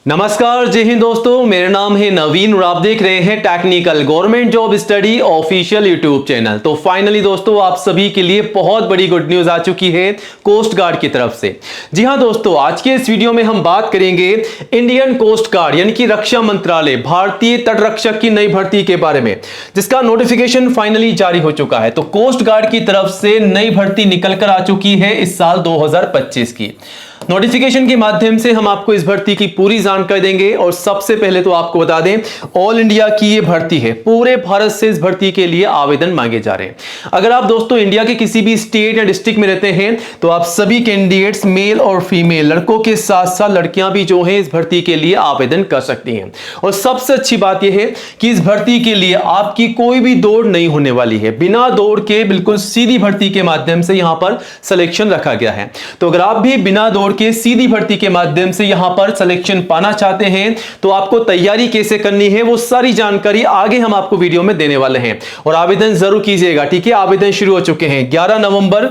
नमस्कार, जय हिंद दोस्तों। मेरा नाम है नवीन और आप देख रहे हैं technical government job study official YouTube channel. तो फाइनली दोस्तों, आप सभी के लिए बहुत बड़ी गुड न्यूज आ चुकी है कोस्ट गार्ड की तरफ से। जी हां दोस्तों, आज के इस वीडियो में हम बात करेंगे इंडियन कोस्ट गार्ड यानी कि रक्षा मंत्रालय भारतीय तटरक्षक की नई भर्ती के बारे में, जिसका नोटिफिकेशन फाइनली जारी हो चुका है। तो कोस्ट गार्ड की तरफ से नई भर्ती निकल कर आ चुकी है इस साल 2025 की। नोटिफिकेशन के माध्यम से हम आपको इस भर्ती की पूरी जानकारी देंगे। और सबसे पहले तो आपको बता दें, ऑल इंडिया की ये भर्ती है, पूरे भारत से इस भर्ती के लिए आवेदन मांगे जा रहे हैं। अगर आप दोस्तों इंडिया के किसी भी स्टेट या डिस्ट्रिक्ट में रहते हैं तो आप सभी कैंडिडेट्स मेल और फीमेल, लड़कों के साथ साथ लड़कियां भी जो है इस भर्ती के लिए आवेदन कर सकती हैं। और सबसे अच्छी बात यह है कि इस भर्ती के लिए आपकी कोई भी दौड़ नहीं होने वाली है। बिना दौड़ के बिल्कुल सीधी भर्ती के माध्यम से यहां पर सिलेक्शन रखा गया है। तो अगर आप भी बिना दौड़ के सीधी भर्ती के माध्यम से यहां पर सिलेक्शन पाना चाहते हैं तो आपको तैयारी कैसे करनी है वो सारी जानकारी आगे हम आपको वीडियो में देने वाले हैं। और आवेदन जरूर कीजिएगा, ठीक है। आवेदन शुरू हो चुके हैं। 11 नवंबर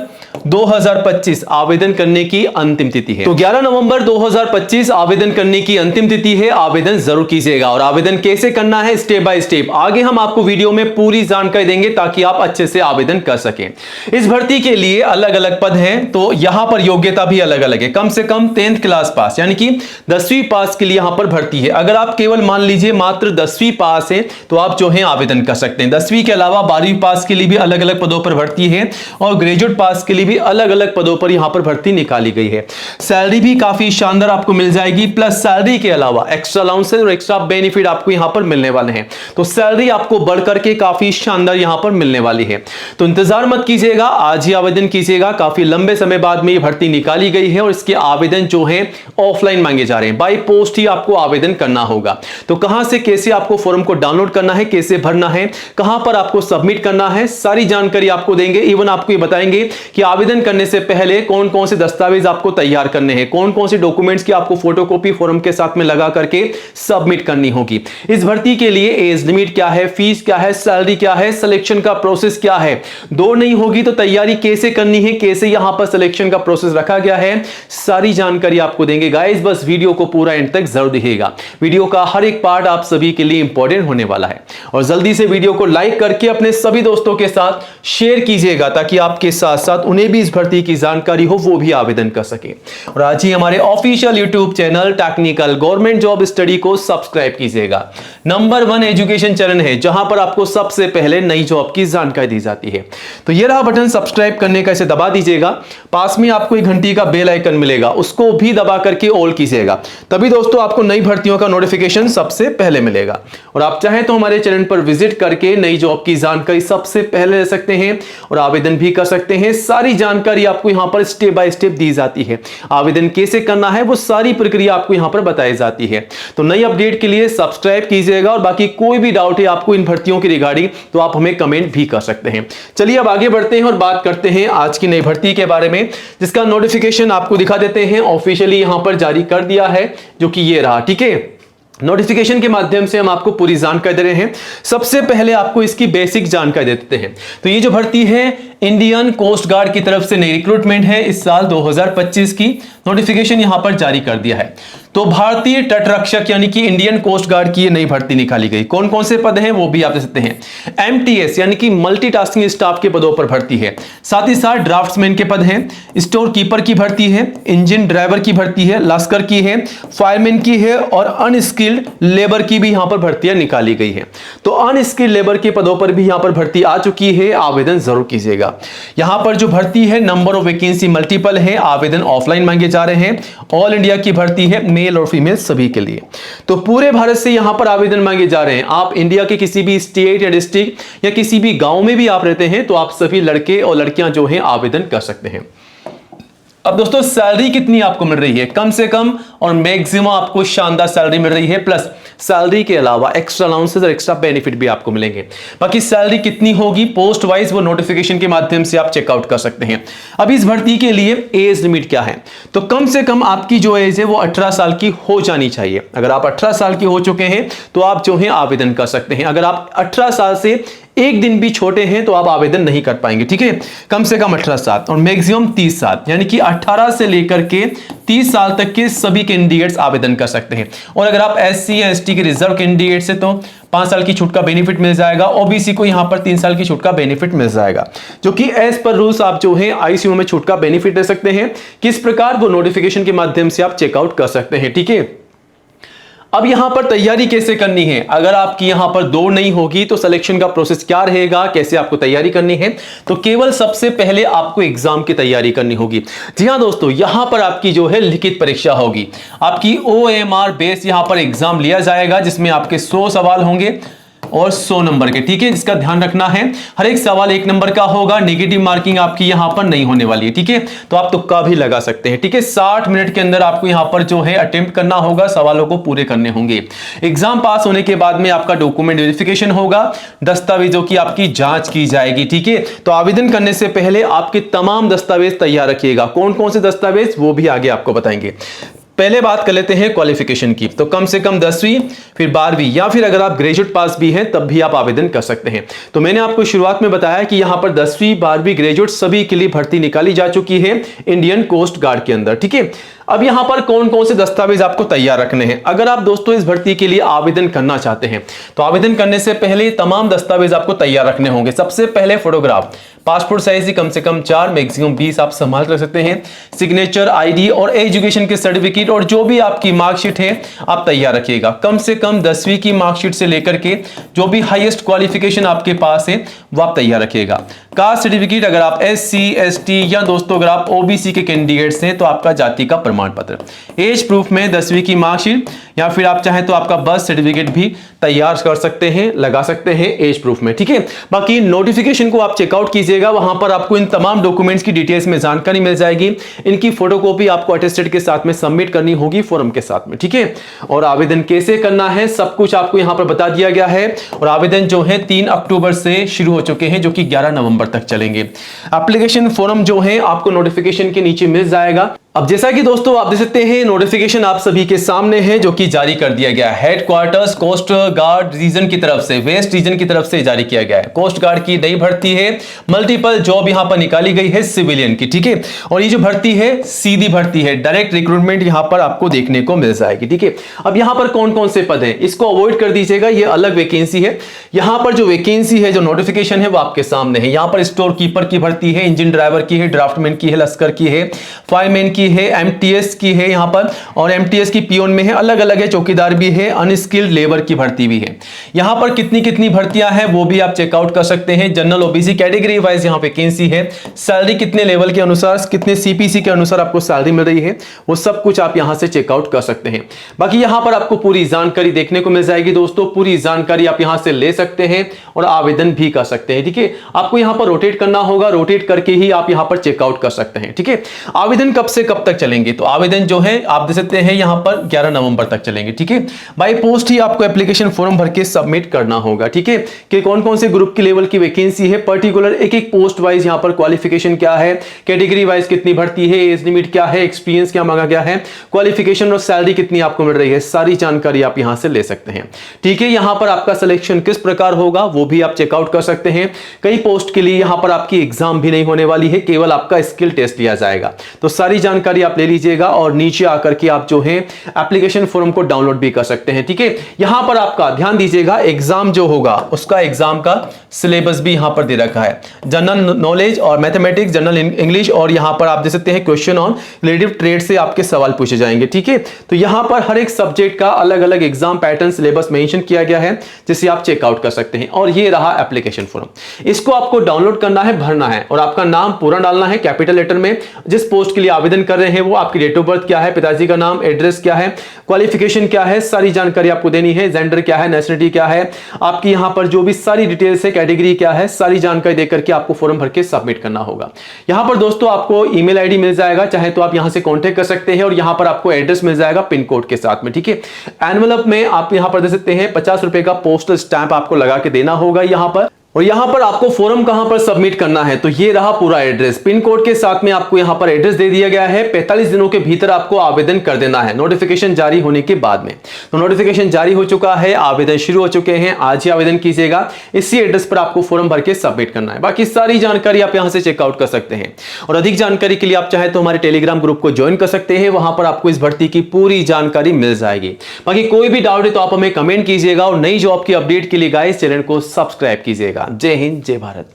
2025 आवेदन करने की अंतिम तिथि है। तो 11 नवंबर 2025 आवेदन करने की अंतिम तिथि है। आवेदन जरूर कीजिएगा। और आवेदन कैसे करना है स्टेप बाय स्टेप आगे हम आपको वीडियो में पूरी जानकारी देंगे ताकि आप अच्छे से आवेदन कर सकें। इस भर्ती के लिए अलग अलग पद हैं, तो यहां पर योग्यता भी अलग अलग है। कम से कम 10th क्लास पास यानी कि 10वीं पास के लिए यहां पर भर्ती है। अगर आप केवल मान लीजिए मात्र 10वीं पास है तो आप जो है आवेदन कर सकते हैं। 10वीं के अलावा 12वीं पास के लिए भी अलग अलग पदों पर भर्ती है और ग्रेजुएट पास के लिए भी अलग अलग पदों पर यहां पर भर्ती निकाली गई है। सैलरी भी काफी शानदार आपको मिल जाएगी। प्लस सैलरी के अलावा एक्स्ट्रा अलाउंसेस और एक्स्ट्रा बेनिफिट आपको यहां पर मिलने वाले हैं। तो सैलरी आपको बढ़कर के काफी शानदार यहां पर मिलने वाली है। तो इंतजार मत कीजिएगा, आज ही आवेदन कीजिएगा। काफी लंबे समय बाद में ये भर्ती निकाली गई है और इसके आवेदन जो है ऑफलाइन मांगे जा रहे हैं। बाय पोस्ट ही आपको आवेदन करना होगा। तो कहां से कैसे आपको फॉर्म को डाउनलोड करना है, कैसे भरना है, कहां पर आपको सबमिट करना है, सारी जानकारी आपको देंगे। इवन आपको ये बताएंगे कि आवेदन करने से पहले कौन कौन से दस्तावेज आपको तैयार करने हैं, कौन कौन से डॉक्यूमेंट्स की आपको फोटोकॉपी फॉर्म के साथ में लगा करके सबमिट करनी होगी। इस भर्ती के लिए एज लिमिट क्या है, फीस क्या है, सैलरी क्या है, सिलेक्शन का प्रोसेस क्या है, दौड़ नहीं होगी तो तैयारी कैसे करनी है, कैसे यहां पर सिलेक्शन का प्रोसेस रखा गया है, सारी जानकारी आपको देंगे। गाइस बस वीडियो को पूरा एंड तक जरूर देखिएगा। वीडियो का हर एक पार्ट आप सभी के लिए इंपॉर्टेंट होने वाला है। और जल्दी से वीडियो को लाइक करके अपने सभी दोस्तों के साथ शेयर कीजिएगा ताकि आपके साथ साथ उन्हें भी इस भर्ती की जानकारी हो, वो भी आवेदन कर सके। और आज ही हमारे official YouTube channel technical government job study को सब्सक्राइब कीजिएगा। नंबर 1 एजुकेशन चैनल है जहां पर आपको सबसे पहले नई जॉब की जानकारी दी जाती है। तो यह रहा बटन सब्सक्राइब करने का, इसे दबा दीजिएगा। पास में आपको एक घंटी का बेल आइकन मिलेगा, उसको भी दबा करके ऑल कीजिएगा। तभी दोस्तों आपको नई भर्तियों का नोटिफिकेशन सबसे पहले मिलेगा। और आप चाहें तो हमारे चैनल पर विजिट करके नई जॉब की जानकारी सबसे पहले ले सकते हैं और आवेदन भी कर सकते हैं। सारी जानकारी आपको यहां पर स्टेप बाय स्टेप दी जाती है। आवेदन कैसे करना है वो सारी प्रक्रिया आपको यहां पर बताई जाती है। तो नई अपडेट के लिए सब्सक्राइब कीजिएगा। और बाकी कोई भी डाउट है आपको इन भर्तियों की रिगार्डिंग तो आप हमें कमेंट भी कर सकते हैं। चलिए अब आगे बढ़ते हैं और बात करते हैं आज की नई भर्ती के बारे में, जिसका नोटिफिकेशन आपको दिखा देते हैं। ऑफिशियली यहां पर जारी कर दिया है, जो कि ये रहा, ठीक है। नोटिफिकेशन के माध्यम से हम आपको पूरी जानकारी दे रहे हैं। सबसे पहले आपको इसकी बेसिक जानकारी देते हैं। तो ये जो भर्ती है इंडियन कोस्ट गार्ड की तरफ से नई रिक्रूटमेंट है इस साल 2025 की। नोटिफिकेशन यहां पर जारी कर दिया है। तो भारतीय तटरक्षक यानी कि इंडियन कोस्ट गार्ड की ये नई भर्ती निकाली गई। कौन कौन से पद हैं वो भी आप देख सकते हैं। MTS यानी कि मल्टीटास्किंग स्टाफ के पदों पर भर्ती है। साथ ही साथ ड्राफ्ट्समैन के पद हैं, स्टोर कीपर की भर्ती है, इंजन ड्राइवर की भर्ती है, लश्कर की है, फायरमैन की है और अनस्किल्ड लेबर की भी यहां पर भर्तियां निकाली गई है। तो अनस्किल्ड लेबर के पदों पर भी यहां पर भर्ती आ चुकी है। आवेदन जरूर कीजिएगा। यहां पर जो भर्ती है नंबर ऑफ वैकेंसी मल्टीपल है। आवेदन ऑफलाइन मांगे जा रहे हैं। ऑल इंडिया की भर्ती है, मेल और फीमेल सभी के लिए। तो पूरे भारत से यहां पर आवेदन मांगे जा रहे हैं। आप इंडिया के किसी भी स्टेट या डिस्ट्रिक्ट या किसी भी गांव में भी आप रहते हैं तो आप सभी लड़के और लड़कियां जो हैं आवेदन कर सकते हैं। अब दोस्तों सैलरी कितनी आपको मिल रही है, कम से कम और मैक्सिमम आपको शानदार सैलरी मिल रही है। प्लस सैलरी के अलावा एक्स्ट्रा अलाउंसेस और एक्स्ट्रा बेनिफिट भी आपको मिलेंगे। बाकी सैलरी कितनी होगी पोस्ट वाइज वो नोटिफिकेशन के माध्यम से आप चेकआउट कर सकते हैं। अब इस भर्ती के लिए एज लिमिट क्या है, तो कम से कम आपकी जो एज है वो 18 साल की हो जानी चाहिए। अगर आप 18 साल के हो चुके हैं तो आप जो है आवेदन कर सकते हैं। अगर आप 18 साल से एक दिन भी छोटे हैं तो आप आवेदन नहीं कर पाएंगे, ठीक है। कम से कम 18 साल और मैक्सिमम 30 साल, यानी कि 18 से लेकर के 30 साल तक के सभी कैंडिडेट्स आवेदन कर सकते हैं। और अगर आप एससी या एसटी के रिजर्व कैंडिडेट से तो 5 साल की छूट का बेनिफिट मिल जाएगा। ओबीसी को यहां पर 3 साल की छूट का बेनिफिट मिल जाएगा, जो कि एज पर रूल्स आप जो है आईसीयू में छूट का बेनिफिट ले सकते हैं। किस प्रकार, वो नोटिफिकेशन के माध्यम से आप चेकआउट कर सकते हैं, ठीक है। अब यहां पर तैयारी कैसे करनी है, अगर आपकी यहां पर दौड़ नहीं होगी तो सिलेक्शन का प्रोसेस क्या रहेगा, कैसे आपको तैयारी करनी है। तो केवल सबसे पहले आपको एग्जाम की तैयारी करनी होगी। जी हां दोस्तों, यहां पर आपकी जो है लिखित परीक्षा होगी। आपकी OMR बेस यहां पर एग्जाम लिया जाएगा, जिसमें आपके 100 सवाल होंगे और 100 नंबर के, ठीक है। इसका ध्यान रखना है, हर एक सवाल 1 नंबर का होगा। नेगेटिव मार्किंग आपकी यहां पर नहीं होने वाली है, ठीक है। तो आप तुक्का भी लगा सकते हैं, ठीक है। 60 मिनट के अंदर आपको यहां पर जो है अटेम्प्ट करना होगा, सवालों को पूरे करने होंगे। एग्जाम पास होने के बाद में आपका डॉक्यूमेंट वेरिफिकेशन होगा, दस्तावेजों की आपकी जांच की जाएगी, ठीक है। तो आवेदन करने से पहले आपके तमाम दस्तावेज तैयार रखिएगा। कौन कौन से दस्तावेज, वो भी आगे आपको बताएंगे। पहले बात कर लेते हैं क्वालिफिकेशन की। तो कम से कम 10वीं, फिर 12वीं, या फिर अगर आप ग्रेजुएट पास भी हैं तब भी आप आवेदन कर सकते हैं। तो मैंने आपको शुरुआत में बताया कि यहां पर 10वीं 12वीं ग्रेजुएट सभी के लिए भर्ती निकाली जा चुकी है इंडियन कोस्ट गार्ड के अंदर, ठीक है। अब यहां पर कौन कौन से दस्तावेज आपको तैयार रखने हैं। अगर आप दोस्तों इस भर्ती के लिए आवेदन करना चाहते हैं तो आवेदन करने से पहले तमाम दस्तावेज आपको तैयार रखने होंगे। सबसे पहले फोटोग्राफ, पासपोर्ट साइज की कम से कम 4, मैक्सिमम 20 आप संभाल कर सकते हैं। सिग्नेचर, आईडी और एजुकेशन के सर्टिफिकेट और जो भी आपकी मार्कशीट है आप तैयार रखिएगा। कम से कम 10वीं की मार्कशीट से लेकर के जो भी हाईएस्ट क्वालिफिकेशन आपके पास है वो आप तैयार रखिएगा। कास्ट सर्टिफिकेट, अगर आप SC ST या दोस्तों अगर आप OBC के कैंडिडेट्स हैं तो आपका जाति का प्रमाण पत्र। एज प्रूफ में 10वीं की मार्कशीट, या फिर आप चाहें तो आपका बर्थ सर्टिफिकेट भी तैयार कर सकते हैं, लगा सकते हैं एज प्रूफ में, ठीक है। बाकी नोटिफिकेशन को आप चेकआउट कीजिएगा, वहां पर आपको इन तमाम डॉक्यूमेंट्स की डिटेल्स में जानकारी मिल जाएगी। इनकी फोटोकॉपी आपको अटेस्टेड के साथ में सबमिट करनी होगी फॉर्म के साथ में, ठीक है। और आवेदन कैसे करना है सब कुछ आपको यहां पर बता दिया गया है। और आवेदन जो है 3 अक्टूबर से शुरू हो चुके हैं, जो कि 11 नवंबर तक चलेंगे। एप्लीकेशन फॉर्म जो है आपको नोटिफिकेशन के नीचे मिल जाएगा। अब जैसा कि दोस्तों आप देख सकते हैं नोटिफिकेशन आप सभी के सामने है, जो कि जारी कर दिया गया है हेडक्वार्टर्स कोस्ट गार्ड रीजन की तरफ से, वेस्ट रीजन की तरफ से जारी किया गया है। कोस्ट गार्ड की नई भर्ती है, मल्टीपल जॉब यहां पर निकाली गई है सिविलियन की, ठीक है। और ये जो भर्ती है सीधी भर्ती है, डायरेक्ट रिक्रूटमेंट यहां पर आपको देखने को मिल जाएगी, ठीक है। अब यहां पर कौन कौन से पद है इसको अवॉइड कर दीजिएगा, ये अलग वैकेंसी है। यहां पर जो वैकेंसी है, जो नोटिफिकेशन है वो आपके सामने है। यहां पर स्टोर कीपर की भर्ती है, इंजन ड्राइवर की है, ड्राफ्टमैन की है, लश्कर की है, फायरमैन की है, MTS की है यहां पर, और MTS की पियोन में है, अलग अलग है। चौकीदार भी है, अनस्किल्ड लेबर की भर्ती भी है। यहां पर कितनी कितनी भर्तियां हैं वो भी आप चेकआउट कर सकते हैं। जनरल OBC कैटेगरी वाइज यहां वैकेंसी है। सैलरी कितने लेवल के अनुसार, कितने CPC के अनुसार आपको सैलरी मिल रही है, वो सब कुछ आप यहां से चेकआउट कर सकते हैं। बाकी यहां पर आपको पूरी जानकारी देखने को मिल जाएगी दोस्तों। पूरी जानकारी आप यहां से ले सकते हैं और आवेदन भी कर सकते हैं, ठीक है। आपको यहां पर रोटेट करना होगा, रोटेट करके ही आप यहां पर चेकआउट कर सकते हैं, ठीक है। आवेदन कब से कब तक चलेंगे, तो आवेदन जो है आप देख सकते हैं यहां पर 11 नवंबर तक चलेंगे, ठीक है। बाय पोस्ट ही आपको एप्लीकेशन फॉर्म भर के सबमिट करना होगा, ठीक है। कि कौन कौन से ग्रुप की लेवल की वैकेंसी है, पर्टिकुलर एक एक पोस्ट वाइज यहां पर क्वालिफिकेशन क्या है, कैटेगरी वाइज कितनी भर्ती है, एज लिमिट क्या है, एक्सपीरियंस क्या मांगा गया है, क्वालिफिकेशन और सैलरी कितनी आपको मिल रही है, सारी जानकारी आप यहां से ले सकते हैं, ठीक है। यहां पर आपका सिलेक्शन किस प्रकार होगा वो भी आप चेकआउट कर सकते हैं। कई पोस्ट के लिए यहां पर आपकी एग्जाम भी नहीं होने वाली है, केवल आपका स्किल टेस्ट लिया जाएगा। तो सारी जानकारी आप ले लीजिएगा और नीचे आकर के आप जो है एप्लीकेशन फॉर्म को डाउनलोड भी कर सकते हैं, ठीक है। यहां पर आपका ध्यान दीजिएगा, एग्जाम जो होगा उसका एग्जाम का सिलेबस भी यहां पर दे रखा है। जनरल नॉलेज और मैथमेटिक्स, जनरल इंग्लिश, और यहां पर आप देख सकते हैं क्वेश्चन ऑन रिलेटिव ट्रेड से आपके सवाल पूछे जाएंगे, ठीक है। तो यहां पर हर एक सब्जेक्ट का अलग अलग एग्जाम पैटर्न सिलेबस मेंशन किया गया है, जिसे आप चेकआउट कर सकते हैं। और ये रहा एप्लीकेशन फॉर्म, इसको आपको डाउनलोड करना है, भरना है, और आपका नाम पूरा डालना है कैपिटल लेटर में। जिस पोस्ट के लिए आवेदन कर रहे हैं वो आपकी डेट ऑफ बर्थ क्या है, पिताजी का नाम, एड्रेस क्या है, क्वालिफिकेशन क्या है, सारी जानकारी आपको देनी है। जेंडर क्या है, नेशनलिटी क्या है, आपकी यहां पर जो भी सारी डिटेल्स है, कैटेगरी क्या है, सारी जानकारी देकर के आपको फॉर्म भर के सबमिट करना होगा। यहां पर दोस्तों आपको ईमेल आईडी मिल जाएगा, चाहे तो आप यहां से कांटेक्ट कर सकते हैं, और यहां पर आपको एड्रेस मिल जाएगा पिन कोड के साथ में, ठीक है। एनवेलप में आप यहां पर दे सकते हैं 50 रुपए का पोस्टल स्टैंप आपको लगा के देना होगा यहां पर। और यहां पर आपको फॉर्म कहां पर सबमिट करना है, तो ये रहा पूरा एड्रेस। पिन कोड के साथ में आपको यहां पर एड्रेस दे दिया गया है। 45 दिनों के भीतर आपको आवेदन कर देना है, नोटिफिकेशन जारी होने के बाद में। तो नोटिफिकेशन जारी हो चुका है, आवेदन शुरू हो चुके हैं, आज ही आवेदन कीजिएगा। इसी एड्रेस पर आपको फॉर्म भर के सबमिट करना है। बाकी सारी जानकारी आप यहां से चेकआउट कर सकते हैं। और अधिक जानकारी के लिए आप चाहे तो हमारे टेलीग्राम ग्रुप को ज्वाइन कर सकते हैं, वहां पर आपको इस भर्ती की पूरी जानकारी मिल जाएगी। बाकी कोई भी डाउट है तो आप हमें कमेंट कीजिएगा, और नई जॉब की अपडेट के लिए गाइस चैनल को सब्सक्राइब कीजिएगा। जय हिंद, जय भारत।